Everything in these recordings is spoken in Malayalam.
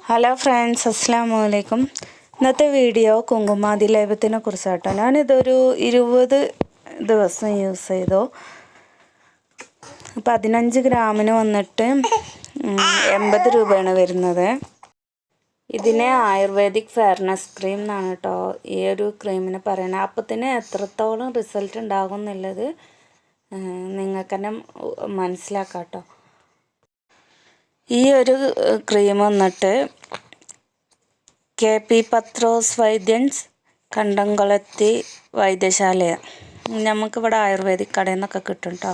ഹലോ ഫ്രണ്ട്സ്, അസ്സലാമു അലൈക്കും. ഇന്നത്തെ വീഡിയോ കുങ്കുമാതി ലേപത്തിനെ കുറിച്ചാട്ടോ. ഞാനിതൊരു 20 ദിവസം യൂസ് ചെയ്തു. 15 ഗ്രാമിന് വന്നിട്ട് 80 രൂപയാണ് വരുന്നത്. ഇതിനെ ആയുർവേദിക് ഫെയർനെസ് ക്രീം എന്നാണ് കേട്ടോ ഈ ഒരു ക്രീമിന് പറയുന്നത്. അപ്പോൾ തന്നെ എത്രത്തോളം റിസൾട്ട് ഉണ്ടാകും എന്നുള്ളത് നിങ്ങൾക്ക് തന്നെ മനസ്സിലാക്കാം കേട്ടോ. ഈ ഒരു ക്രീം വന്നിട്ട് KP പത്രോസ് വൈദ്യൻസ് കണ്ടംകുളത്തി വൈദ്യശാല, നമുക്കിവിടെ ആയുർവേദിക് കടയിൽ നിന്നൊക്കെ കിട്ടും കേട്ടോ.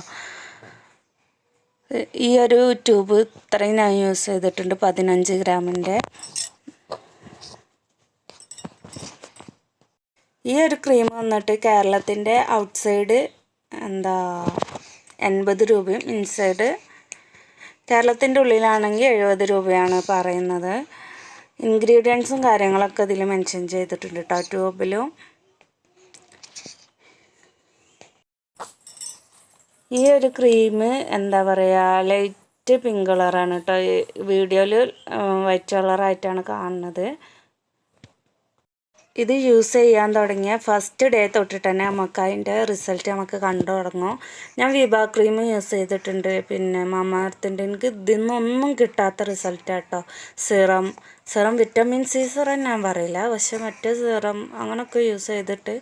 ഈ ഒരു ട്യൂബ് ഇത്രയും ഞാൻ യൂസ് ചെയ്തിട്ടുണ്ട്, 15 ഗ്രാമിൻ്റെ. ഈ ഒരു ക്രീം വന്നിട്ട് കേരളത്തിൻ്റെ ഔട്ട്സൈഡ് 80 രൂപയും ഇൻസൈഡ് കേരളത്തിൻ്റെ ഉള്ളിലാണെങ്കിൽ 70 രൂപയാണ് പറയുന്നത്. ഇൻഗ്രീഡിയൻസും കാര്യങ്ങളൊക്കെ ഇതിൽ മെൻഷൻ ചെയ്തിട്ടുണ്ട് കേട്ടോ ട്യൂബിലും. ഈ ഒരു ക്രീം ലൈറ്റ് പിങ്ക് കളറാണ് കേട്ടോ. വീഡിയോയിൽ വൈറ്റ് കളറായിട്ടാണ് കാണുന്നത്. ഇത് യൂസ് ചെയ്യാൻ തുടങ്ങിയ ഫസ്റ്റ് ഡേ തൊട്ടിട്ട് തന്നെ നമുക്ക് അതിൻ്റെ റിസൾട്ട് നമുക്ക് കണ്ടു തുടങ്ങും. ഞാൻ വിഭാ ക്രീം യൂസ് ചെയ്തിട്ടുണ്ട്, പിന്നെ മാമാർത്തിൻ്റെ. എനിക്ക് ഇതിന്നൊന്നും കിട്ടാത്ത റിസൾട്ടാട്ടോ. സിറം വിറ്റമിൻ സി സിറം ഞാൻ പറയില്ല, പക്ഷെ മറ്റേ സിറം അങ്ങനെയൊക്കെ യൂസ് ചെയ്തിട്ട്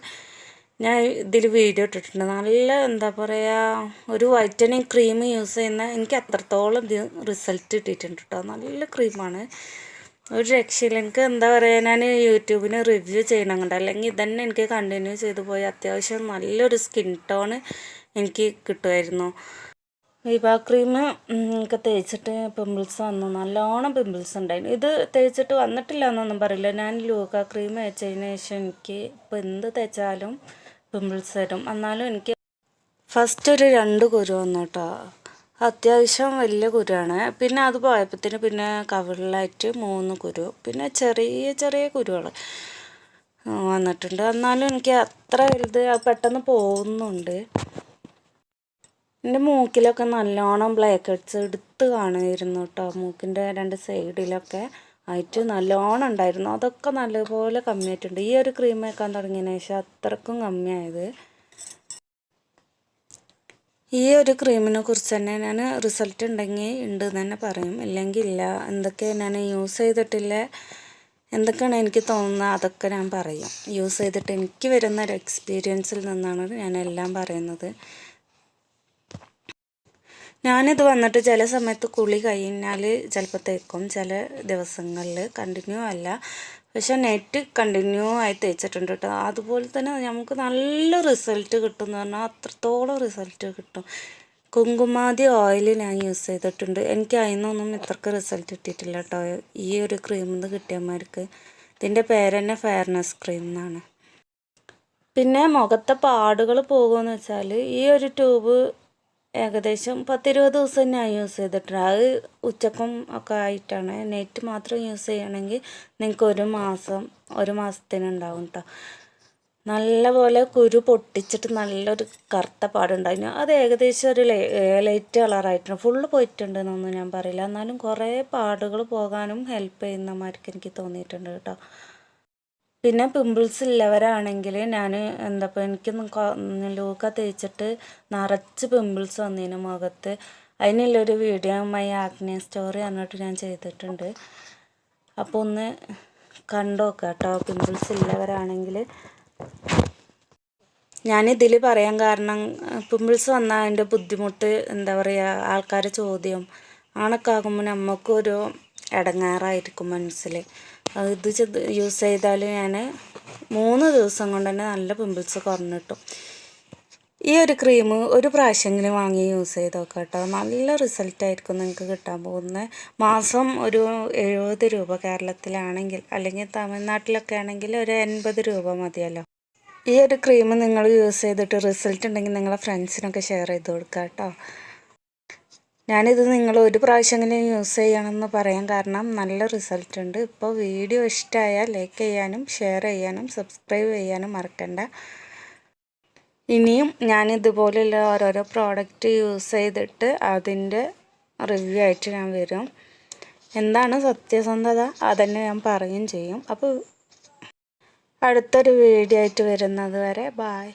ഞാൻ ഇതിൽ വീഡിയോ ഇട്ടിട്ടുണ്ട്. നല്ല ഒരു വൈറ്റനിങ് ക്രീം യൂസ് ചെയ്യുന്ന എനിക്ക് അത്രത്തോളം റിസൾട്ട് കിട്ടിയിട്ടുണ്ട് കേട്ടോ. നല്ല ക്രീമാണ്, ഒരു രക്ഷയില്ല. എനിക്ക് ഞാൻ യൂട്യൂബിന് റിവ്യൂ ചെയ്യണം കണ്ട, അല്ലെങ്കിൽ ഇതന്നെ എനിക്ക് കണ്ടിന്യൂ ചെയ്തു പോയി അത്യാവശ്യം നല്ലൊരു സ്കിൻ ടോൺ എനിക്ക് കിട്ടുമായിരുന്നു. വിഭാ ക്രീം എനിക്ക് തേച്ചിട്ട് പിമ്പിൾസ് വന്നു, നല്ലോണം പിമ്പിൾസ് ഉണ്ടായിരുന്നു. ഇത് തേച്ചിട്ട് വന്നിട്ടില്ല എന്നൊന്നും പറയില്ല. ഞാൻ ലൂക്ക ക്രീം തേച്ചതിന് ശേഷം എനിക്ക് ഇപ്പോൾ എന്ത് തേച്ചാലും പിമ്പിൾസ് വരും. എന്നാലും എനിക്ക് ഫസ്റ്റ് ഒരു 2 കുരു വന്നു കേട്ടോ. അത്യാവശ്യം വലിയ കുരുവാണ്. പിന്നെ അത് പോയപ്പോഴത്തേന് പിന്നെ കവിളിലായിട്ട് 3 കുരു, പിന്നെ ചെറിയ ചെറിയ കുരുകൾ വന്നിട്ടുണ്ട്. എന്നാലും എനിക്ക് അത്ര വലുത് പെട്ടെന്ന് പോകുന്നുണ്ട്. എൻ്റെ മൂക്കിലൊക്കെ നല്ലോണം ബ്ലാക്ക് ഹെഡ്സ് എടുത്ത് കാണുമായിരുന്നു കേട്ടോ. മൂക്കിൻ്റെ 2 സൈഡിലൊക്കെ ആയിട്ട് നല്ലോണം ഉണ്ടായിരുന്നു. അതൊക്കെ നല്ലപോലെ കമ്മിയായിട്ടുണ്ട്. ഈ ഒരു ക്രീം വയ്ക്കാൻ തുടങ്ങിയതിന് ശേഷം അത്രക്കും കമ്മിയായത്. ഈ ഒരു ക്രീമിനെ കുറിച്ച് തന്നെ ഞാൻ റിസൾട്ട് ഉണ്ടെങ്കിൽ ഉണ്ട് എന്ന് തന്നെ പറയും, ഇല്ലെങ്കിൽ ഇല്ല. എന്തൊക്കെ ഞാൻ യൂസ് ചെയ്തിട്ടില്ല, എന്തൊക്കെയാണ് എനിക്ക് തോന്നുന്നത് അതൊക്കെ ഞാൻ പറയും. യൂസ് ചെയ്തിട്ട് എനിക്ക് വരുന്ന ഒരു എക്സ്പീരിയൻസിൽ നിന്നാണ് ഞാനെല്ലാം പറയുന്നത്. ഞാനിത് വന്നിട്ട് ചില സമയത്ത് കുളി കഴിഞ്ഞാൽ ചിലപ്പോൾ തേക്കും, ചില ദിവസങ്ങളിൽ കണ്ടിന്യൂ അല്ല, പക്ഷെ നെറ്റ് കണ്ടിന്യൂ ആയി തേച്ചിട്ടുണ്ട് കേട്ടോ. അതുപോലെ തന്നെ നമുക്ക് നല്ല റിസൾട്ട് കിട്ടും എന്ന് പറഞ്ഞാൽ അത്രത്തോളം റിസൾട്ട് കിട്ടും. കുങ്കുമാതി ഓയിൽ ഞാൻ യൂസ് ചെയ്തിട്ടുണ്ട്, എനിക്ക് അതിനൊന്നും ഇത്രക്ക് റിസൾട്ട് കിട്ടിയിട്ടില്ല കേട്ടോ. ഈ ഒരു ക്രീമിൽ നിന്ന് കിട്ടിയമാർക്ക്. ഇതിൻ്റെ പേര് തന്നെ ഫെയർനെസ് ക്രീം എന്നാണ്. പിന്നെ മുഖത്തെ പാടുകൾ പോകുമെന്ന് വെച്ചാൽ ഈ ഒരു ട്യൂബ് ഏകദേശം 10-20 ദിവസം ഞാൻ യൂസ് ചെയ്തിട്ടുണ്ട്. അത് ഉച്ചക്കും ഒക്കെ ആയിട്ടാണ്. നെറ്റ് മാത്രം യൂസ് ചെയ്യണമെങ്കിൽ നിങ്ങൾക്ക് 1 മാസത്തിനുണ്ടാവും കേട്ടോ. നല്ലപോലെ കുരു പൊട്ടിച്ചിട്ട് നല്ലൊരു കറുത്ത പാടുണ്ടായിരുന്നു. അത് ഏകദേശം ഒരു ലൈറ്റ് കളറായിട്ടുണ്ട്. ഫുള്ള് പോയിട്ടുണ്ടെന്നൊന്നും ഞാൻ പറയില്ല, എന്നാലും കുറേ പാടുകൾ പോകാനും ഹെൽപ്പ് ചെയ്യുന്നമാർക്ക് എനിക്ക് തോന്നിയിട്ടുണ്ട് കേട്ടോ. പിന്നെ പിമ്പിൾസ് ഉള്ളവരാണെങ്കിൽ ഞാൻ എനിക്കൊന്നും ലൂക്ക തേച്ചിട്ട് നിറച്ച് പിമ്പിൾസ് വന്നതിന് മുഖത്ത്. അതിനുള്ളൊരു വീഡിയോ മൈ ആക്നെ സ്റ്റോറി പറഞ്ഞിട്ട് ഞാൻ ചെയ്തിട്ടുണ്ട്. അപ്പോൾ ഒന്ന് കണ്ടു നോക്കുക കേട്ടോ, പിമ്പിൾസ് ഉള്ളവരാണെങ്കിൽ. ഞാനിതിൽ പറയാൻ കാരണം പിമ്പിൾസ് വന്നാൽ അതിൻ്റെ ബുദ്ധിമുട്ട് ആൾക്കാർ ചോദ്യം ആണൊക്കെ ആകുമ്പോൾ നമുക്കൊരു ഇടങ്ങാറായിരിക്കും മനസ്സിൽ. ഇത് യൂസ് ചെയ്താൽ ഞാൻ 3 ദിവസം കൊണ്ട് തന്നെ നല്ല പിമ്പിൾസ് കുറഞ്ഞു കിട്ടും. ഈ ഒരു ക്രീം ഒരു പ്രാവശ്യമെങ്കിലും വാങ്ങി യൂസ് ചെയ്ത് നോക്കാം കേട്ടോ. നല്ല റിസൾട്ടായിരിക്കും നിങ്ങൾക്ക് കിട്ടാൻ പോകുന്നത്. മാസം ഒരു 70 രൂപ കേരളത്തിലാണെങ്കിൽ, അല്ലെങ്കിൽ തമിഴ്നാട്ടിലൊക്കെ ആണെങ്കിൽ ഒരു 80 രൂപ മതിയല്ലോ. ഈ ഒരു ക്രീം നിങ്ങൾ യൂസ് ചെയ്തിട്ട് റിസൾട്ട് ഉണ്ടെങ്കിൽ നിങ്ങളെ ഫ്രണ്ട്സിനൊക്കെ ഷെയർ ചെയ്ത് കൊടുക്കുക കേട്ടോ. ഞാനിത് നിങ്ങൾ ഒരു പ്രാവശ്യമെങ്കിലും യൂസ് ചെയ്യണമെന്ന് പറയാൻ കാരണം നല്ല റിസൾട്ട് ഉണ്ട്. ഇപ്പോൾ വീഡിയോ ഇഷ്ടമായാൽ ലൈക്ക് ചെയ്യാനും ഷെയർ ചെയ്യാനും സബ്സ്ക്രൈബ് ചെയ്യാനും മറക്കണ്ട. ഇനിയും ഞാനിതുപോലെയുള്ള ഓരോരോ പ്രോഡക്റ്റ് യൂസ് ചെയ്തിട്ട് അതിൻ്റെ റിവ്യൂ ആയിട്ട് ഞാൻ വരും. എന്താണ് സത്യസന്ധത അതന്നെ ഞാൻ പറയുകയും ചെയ്യും. അപ്പോൾ അടുത്തൊരു വീഡിയോ ആയിട്ട് വരുന്നത് വരെ ബായ്.